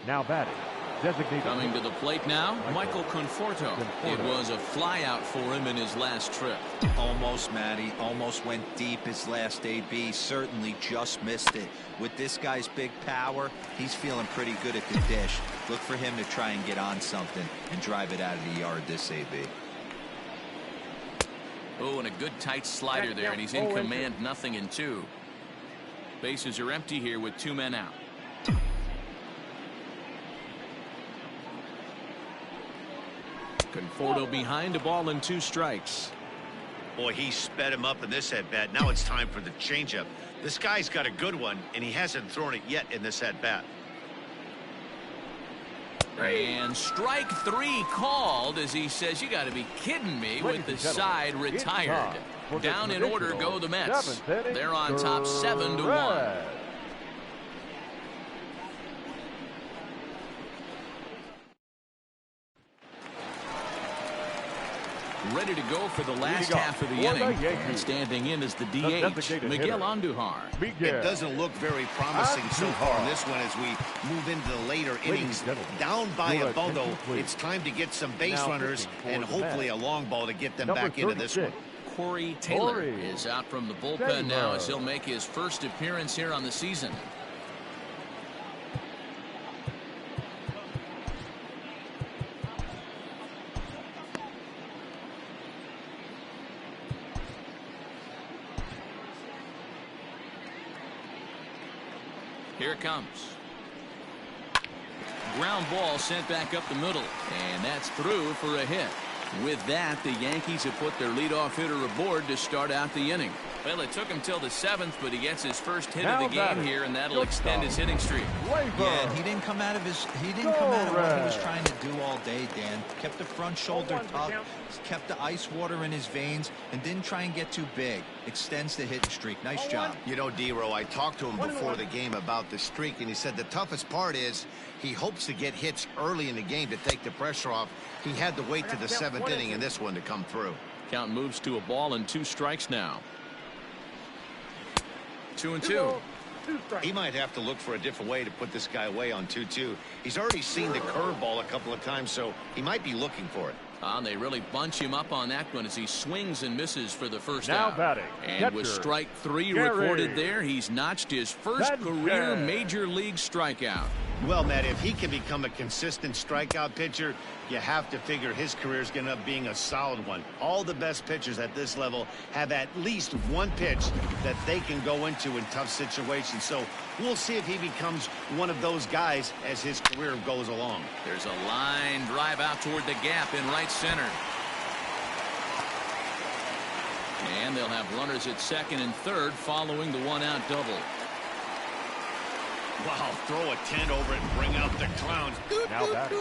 Now batting, designated. Coming to the plate now, Michael Conforto. It was a flyout for him in his last trip. Almost, Matty. Almost went deep his last AB. Certainly just missed it. With this guy's big power, he's feeling pretty good at the dish. Look for him to try and get on something and drive it out of the yard this AB. Oh, and a good tight slider there, and he's in command, 0-2. Bases are empty here with 2 men out. Conforto behind, a ball and 2 strikes. Boy, he sped him up in this at-bat. Now it's time for the changeup. This guy's got a good one, and he hasn't thrown it yet in this at-bat. And strike 3 called as he says, you got to be kidding me, with the side retired. Down in order go the Mets. They're on top 7-1. Ready to go for the last half of the inning. And standing in is the DH, Miguel Andujar. It doesn't look very promising so far in this one as we move into the later innings. Down by a bundle, it's time to get some base runners and hopefully a long ball to get them back into this one. Corey Taylor is out from the bullpen now as he'll make his first appearance here on the season. Here it comes. Ground ball sent back up the middle, and that's through for a hit. With that, the Yankees have put their leadoff hitter aboard to start out the inning. Well, it took him till the 7th, but he gets his first hit of the game here, and that'll extend his hitting streak. Yeah, he didn't come out of what he was trying to do all day, Dan. Kept the front shoulder tucked, kept the ice water in his veins, and didn't try and get too big. Extends the hitting streak. Nice job. You know, D-Row, I talked to him before the game about the streak, and he said the toughest part is he hopes to get hits early in the game to take the pressure off. He had to wait to the 7th inning in this one to come through. Count moves to a ball and 2 strikes now. 2-2. He might have to look for a different way to put this guy away on 2-2. He's already seen the curveball a couple of times, so he might be looking for it. They really bunch him up on that one as he swings and misses for the first now out. Batting, and with strike 3 recorded there, he's notched his first career major league strikeout. Well, Matt, if he can become a consistent strikeout pitcher, you have to figure his career is going to end up being a solid one. All the best pitchers at this level have at least one pitch that they can go into in tough situations. So we'll see if he becomes one of those guys as his career goes along. There's a line drive out toward the gap in right center. And they'll have runners at 2nd and 3rd following the 1-out double. Wow, throw a tent over it and bring out the clowns. Now batting,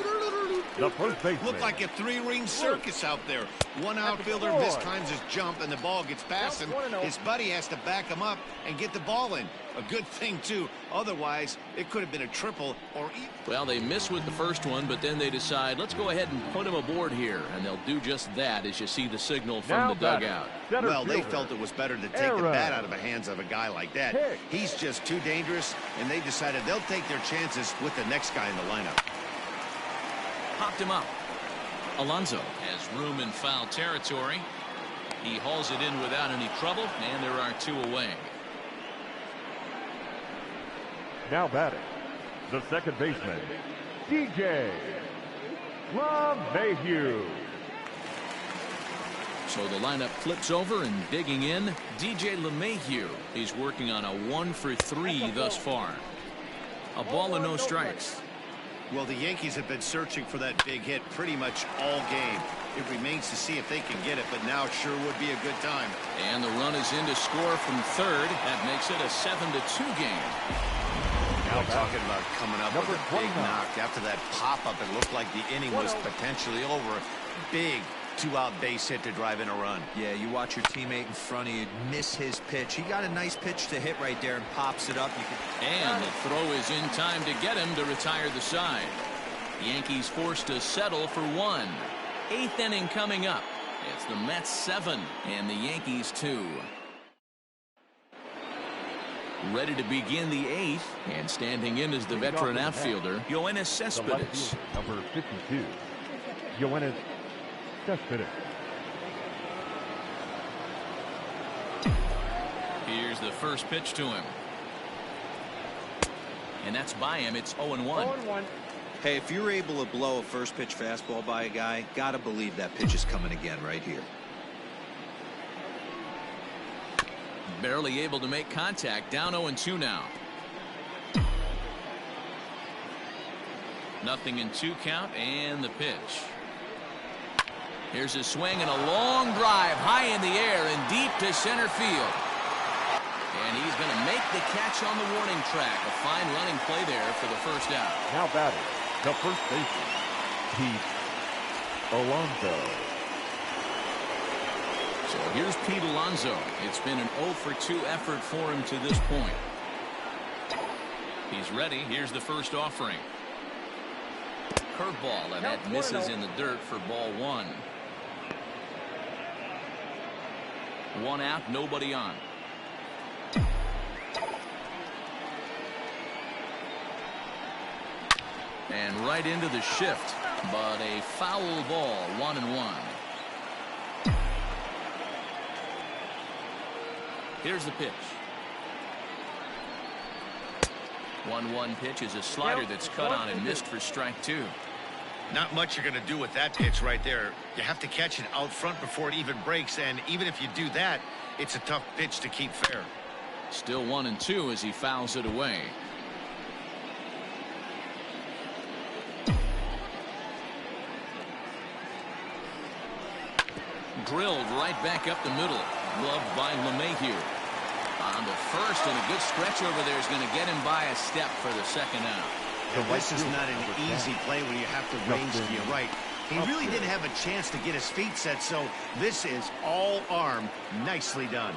the first baseman. Look like a 3-ring circus out there. One outfielder mistimes his jump and the ball gets past him. His buddy has to back him up and get the ball in. A good thing, too. Otherwise, it could have been a triple or even. Well, they miss with the first one, but then they decide, let's go ahead and put him aboard here. And they'll do just that as you see the signal from the dugout. Well, they felt it was better to take the bat out of the hands of a guy like that. He's just too dangerous, and they decided they'll take their chances with the next guy in the lineup. Popped him up. Alonso has room in foul territory. He hauls it in without any trouble, and there are 2 away. Now batting, the second baseman, DJ LeMahieu. So the lineup flips over, and digging in, DJ LeMahieu. He's working on a 1-for-3 thus far. A ball and no strikes. Well, the Yankees have been searching for that big hit pretty much all game. It remains to see if they can get it, but now it sure would be a good time. And the run is in to score from 3rd. That makes it a 7-2 game. Now talking about coming up with a big knock. After that pop-up, it looked like the inning was potentially over. Big 2-out base hit to drive in a run. Yeah, you watch your teammate in front of you miss his pitch. He got a nice pitch to hit right there and pops it up. And the throw is in time to get him to retire the side. Yankees forced to settle for one. 8th inning coming up. It's the Mets 7 and the Yankees 2. Ready to begin the 8th, and standing in is the veteran outfielder, Yoenis Cespedes. Number 52, Yoenis Cespedes. Here's the first pitch to him. And that's by him. It's 0-1. 0-1. Hey, if you're able to blow a first pitch fastball by a guy, gotta believe that pitch is coming again right here. Barely able to make contact. Down 0-2 now. 0-2 count, and the pitch. Here's a swing and a long drive high in the air and deep to center field. And he's going to make the catch on the warning track. A fine running play there for the first out. Now batting, the first baseman, Pete Alonso. So here's Pete Alonso. It's been an 0-for-2 effort for him to this point. He's ready. Here's the first offering. Curveball, and that misses in the dirt for ball 1. 1 out, nobody on. And right into the shift, but a foul ball. 1-1. Here's the pitch. 1-1 pitch is a slider that's cut on and missed for strike 2. Not much you're going to do with that pitch right there. You have to catch it out front before it even breaks, and even if you do that, it's a tough pitch to keep fair. Still 1-2 as he fouls it away. Drilled right back up the middle. Gloved by LeMahieu. On to first, and a good stretch over there is going to get him by a step for the second out. This is not an easy play when you have to range to your right. He really didn't have a chance to get his feet set, so this is all arm. Nicely done.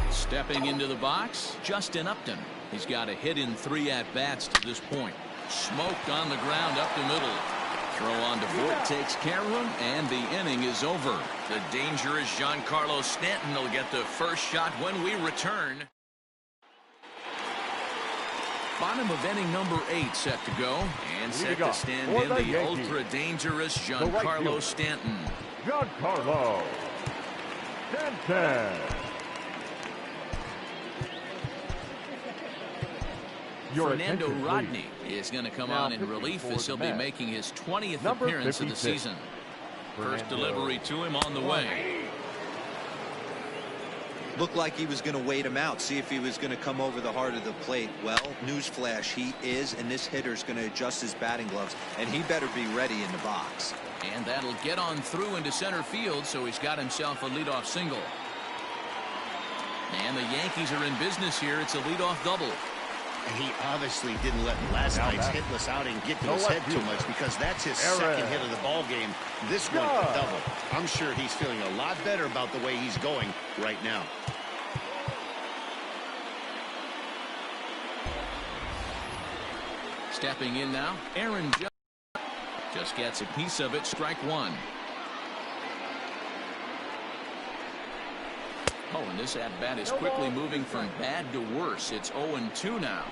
Stepping into the box, Justin Upton. He's got a hit in 3 at-bats to this point. Smoked on the ground up the middle. Throw on to Voit takes care of him, and the inning is over. The dangerous Giancarlo Stanton will get the first shot when we return. Bottom of inning number 8 set to go, and set to stand in the ultra-dangerous Giancarlo Stanton. Giancarlo Stanton. Fernando Rodney is going to come on in relief as he'll be making his 20th appearance of the season. First delivery to him on the way. Looked like he was going to wait him out, see if he was going to come over the heart of the plate. Well, newsflash, he is, and this hitter's going to adjust his batting gloves, and he better be ready in the box. And that'll get on through into center field, so he's got himself a leadoff single. And the Yankees are in business here. It's a leadoff double. And he obviously didn't let last night's hitless outing get to his head too much, because that's his second hit of the ball game. This one a double. I'm sure he's feeling a lot better about the way he's going right now. Stepping in now, Aaron Judge just gets a piece of it. Strike 1. Oh, and this at-bat is quickly moving from bad to worse. It's 0-2 now.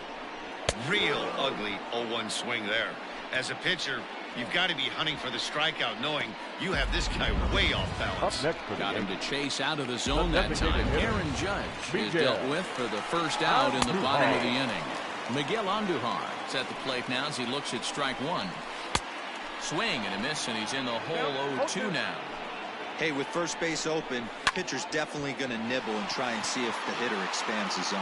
Real ugly 0-1 swing there. As a pitcher, you've got to be hunting for the strikeout, knowing you have this guy way off balance. Got him to chase out of the zone that time. Aaron Judge is dealt with for the first out in the bottom of the inning. Miguel Andujar is at the plate now as he looks at strike 1. Swing and a miss, and he's in the hole 0-2 now. Hey, with first base open, pitcher's definitely going to nibble and try and see if the hitter expands his zone.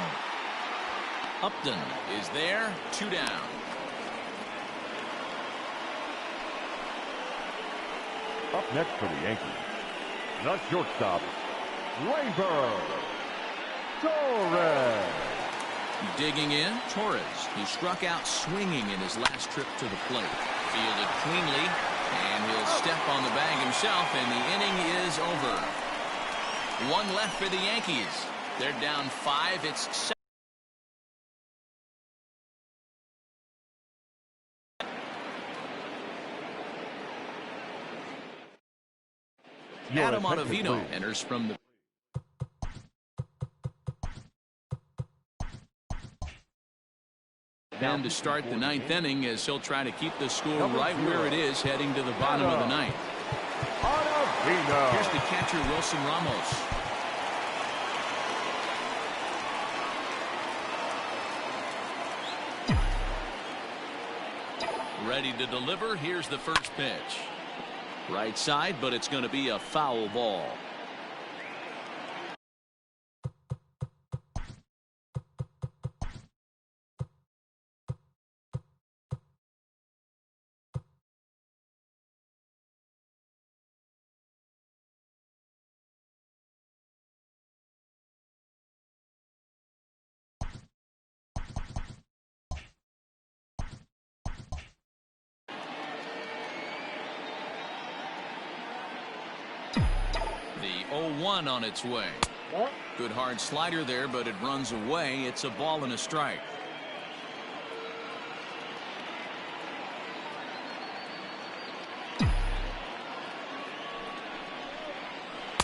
Upton is there, 2 down. Up next for the Yankees, the shortstop, Gleyber Torres. Digging in, Torres. He struck out swinging in his last trip to the plate. Fielded cleanly, and he'll step on the bag himself, and the inning is over. 1 left for the Yankees. They're down 5. It's 7. Your Adam attention, Ottavino please. enters from the and to start the ninth inning as he'll try to keep the score right where it is heading to the bottom of the ninth. Here's the catcher, Wilson Ramos. Ready to deliver. Here's the first pitch. Right side, but it's going to be a foul ball. The 0-1 on its way. Good hard slider there, but it runs away. It's a ball and a strike.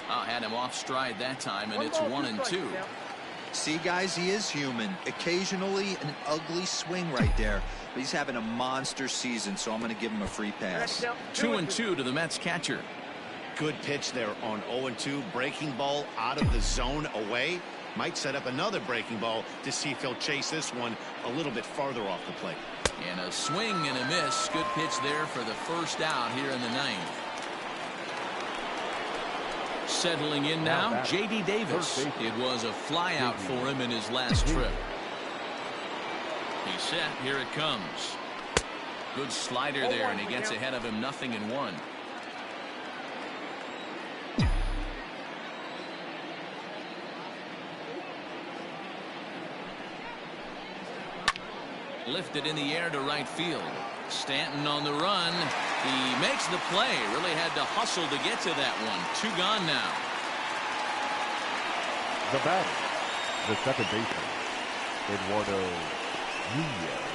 Had him off stride that time, and it's 1-2. See, guys, he is human. Occasionally an ugly swing right there, but he's having a monster season, so I'm going to give him a free pass. 2-2 to the Mets catcher. Good pitch there on 0-2. Breaking ball out of the zone away. Might set up another breaking ball to see if he'll chase this one a little bit farther off the plate. And a swing and a miss. Good pitch there for the first out here in the ninth. Settling in now, J.D. Davis. It was a fly out for him in his last trip. He's set. Here it comes. Good slider there, and he gets ahead of him 0-1. Lifted in the air to right field. Stanton on the run. He makes the play. Really had to hustle to get to that one. 2 gone now. The batter, the second baseman, Eduardo Nunez.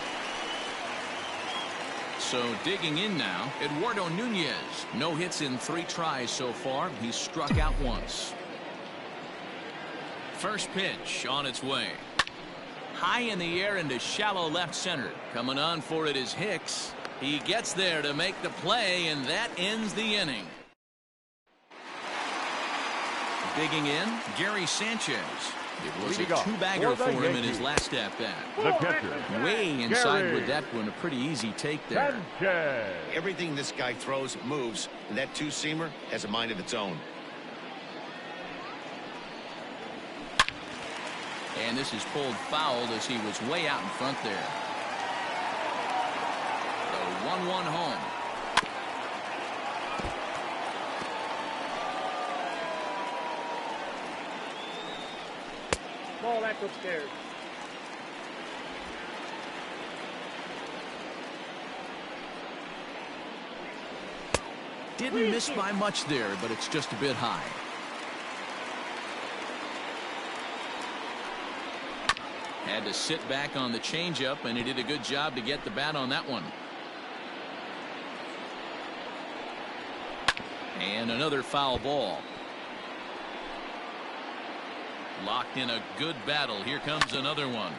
So digging in now, Eduardo Nunez. No hits in 3 tries so far. He's struck out once. First pitch on its way. High in the air into shallow left center. Coming on for it is Hicks. He gets there to make the play, and that ends the inning. Digging in, Gary Sanchez. It was a 2-bagger for him in his last at-bat. The catcher, Way inside with that one. A pretty easy take there. Sanchez. Everything this guy throws moves, and that two-seamer has a mind of its own. And this is pulled foul as he was way out in front there. The 1-1 home. Ball back upstairs. Didn't miss by much there, but it's just a bit high. Had to sit back on the changeup, and he did a good job to get the bat on that one. And another foul ball. Locked in a good battle. Here comes another one.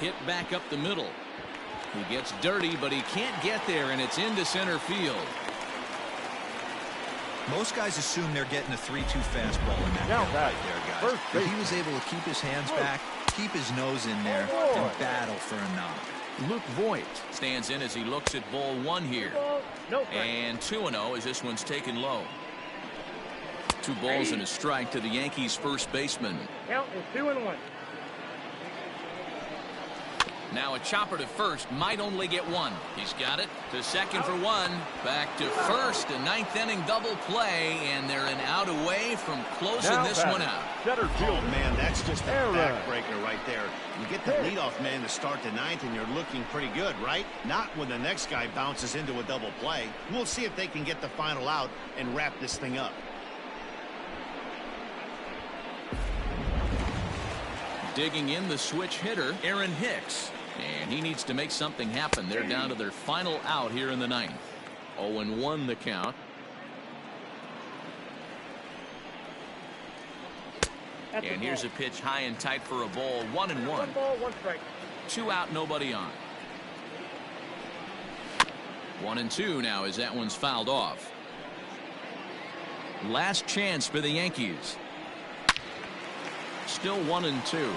Hit back up the middle. He gets dirty, but he can't get there, and it's into center field. Most guys assume they're getting a 3-2 fastball in that field right there, guys. But he was able to keep his hands back, keep his nose in there, and battle for a knock. Luke Voigt stands in as he looks at ball 1 here. And 2-0 as this one's taken low. 2 balls and a strike to the Yankees first baseman. Count is 2-1. Now a chopper to first, might only get 1. He's got it to second for 1. Back to first, a 9th inning double play, and they're an out away from closing this one out. Oh man, that's just a backbreaker right there. You get the leadoff man to start the 9th, and you're looking pretty good, right? Not when the next guy bounces into a double play. We'll see if they can get the final out and wrap this thing up. Digging in the switch hitter, Aaron Hicks. And he needs to make something happen. They're down to their final out here in the ninth. 0-1 the count. And here's a pitch high and tight for a ball. 1-1. 1 ball, 1 strike. 2 out, nobody on. 1-2 now as that one's fouled off. Last chance for the Yankees. Still 1-2.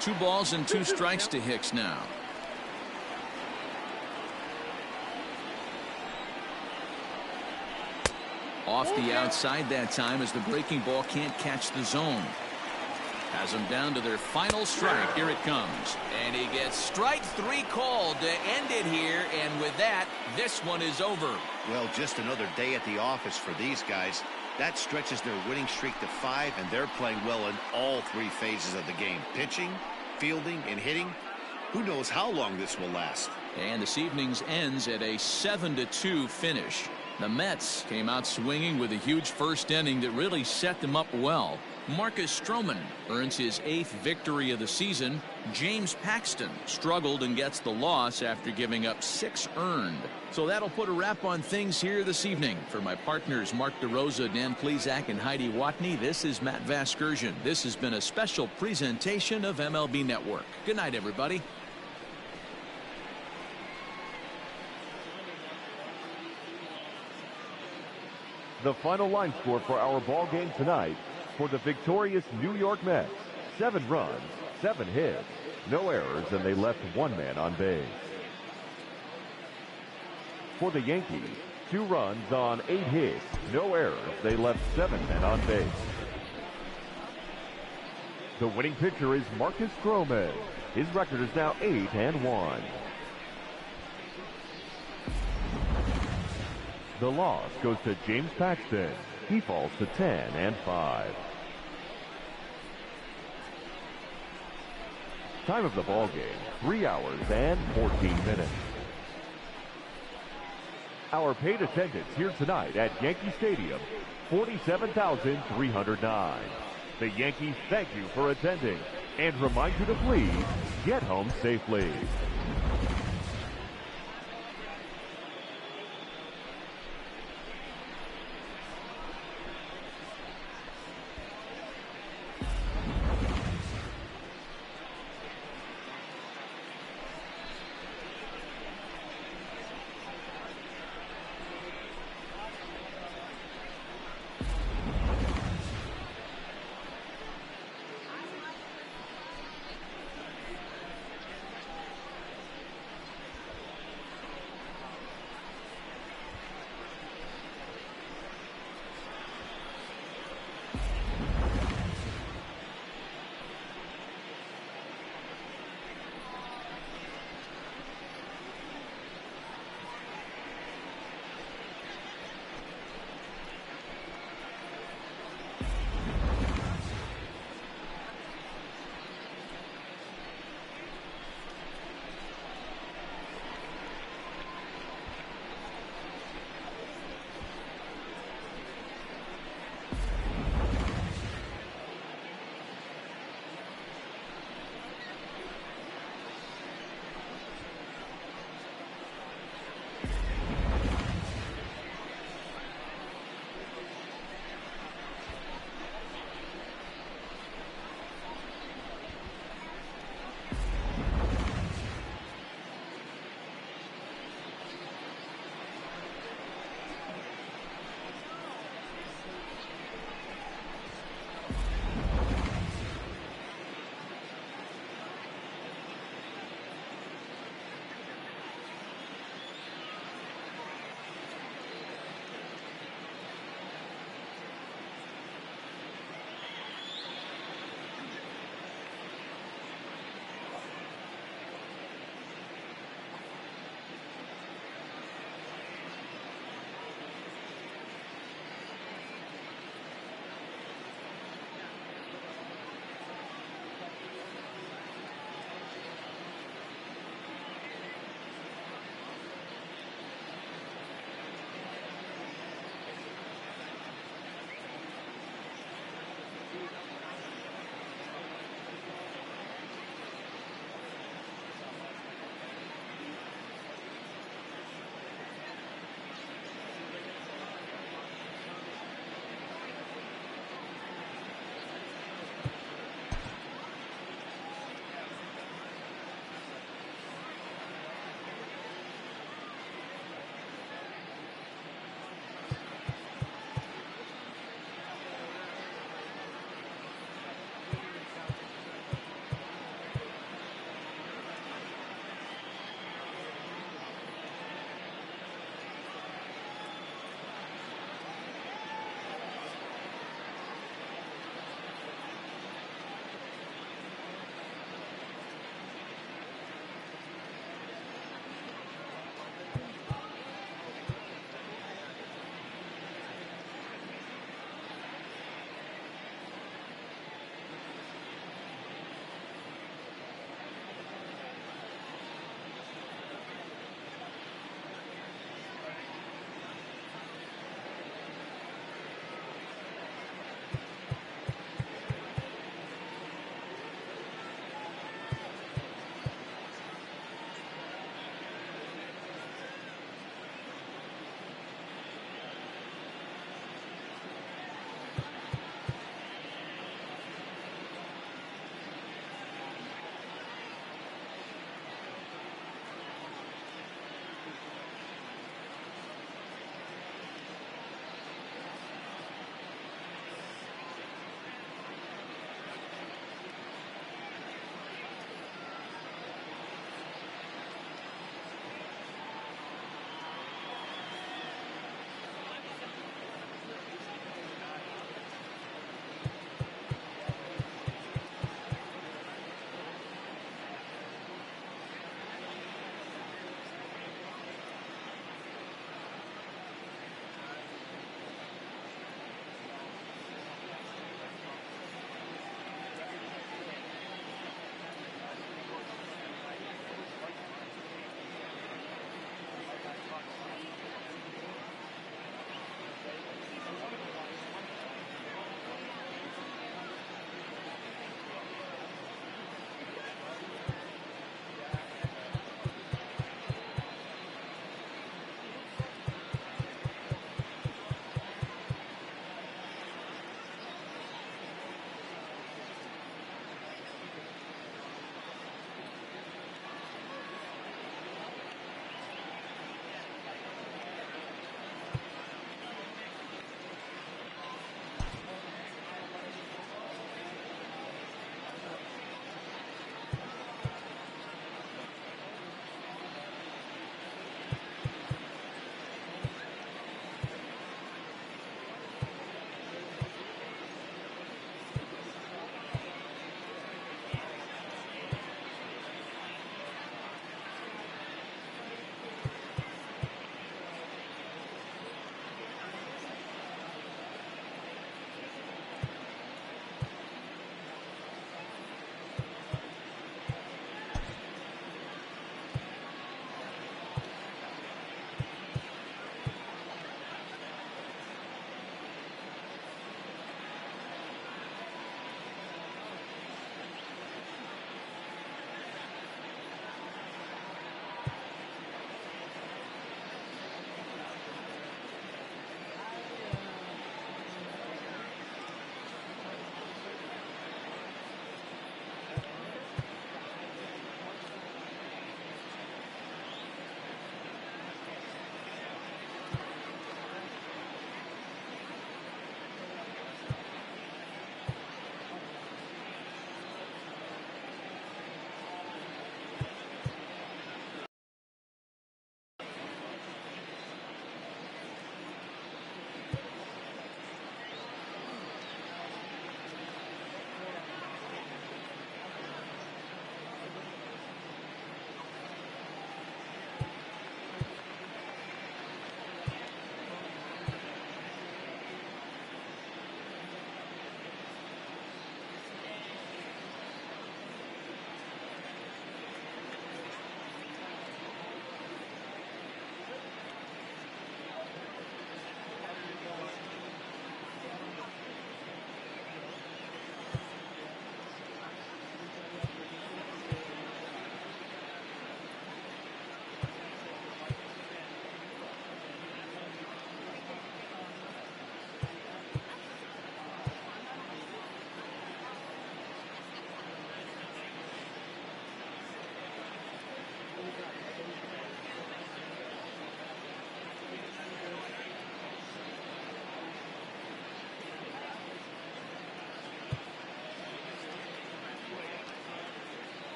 Two balls and 2 strikes to Hicks now. Off the outside that time as the breaking ball can't catch the zone. Has them down to their final strike. Here it comes. And he gets strike 3 called to end it here. And with that, this one is over. Well, just another day at the office for these guys. That stretches their winning streak to 5, and they're playing well in all 3 phases of the game. Pitching, fielding, and hitting. Who knows how long this will last. And this evening's ends at a 7-2 finish. The Mets came out swinging with a huge first inning that really set them up well. Marcus Stroman earns his 8th victory of the season. James Paxton struggled and gets the loss after giving up 6 earned. So that'll put a wrap on things here this evening. For my partners Mark DeRosa, Dan Plesac, and Heidi Watney, this is Matt Vasgersian. This has been a special presentation of MLB Network. Good night, everybody. The final line score for our ball game tonight: for the victorious New York Mets, 7 runs, 7 hits, no errors, and they left 1 man on base. For the Yankees, 2 runs on 8 hits, no errors, they left 7 men on base. The winning pitcher is Marcus Stroman. His record is now 8-1. The loss goes to James Paxton. He falls to 10-5. Time of the ball game, 3 hours and 14 minutes. Our paid attendance here tonight at Yankee Stadium, 47,309. The Yankees thank you for attending and remind you to please get home safely.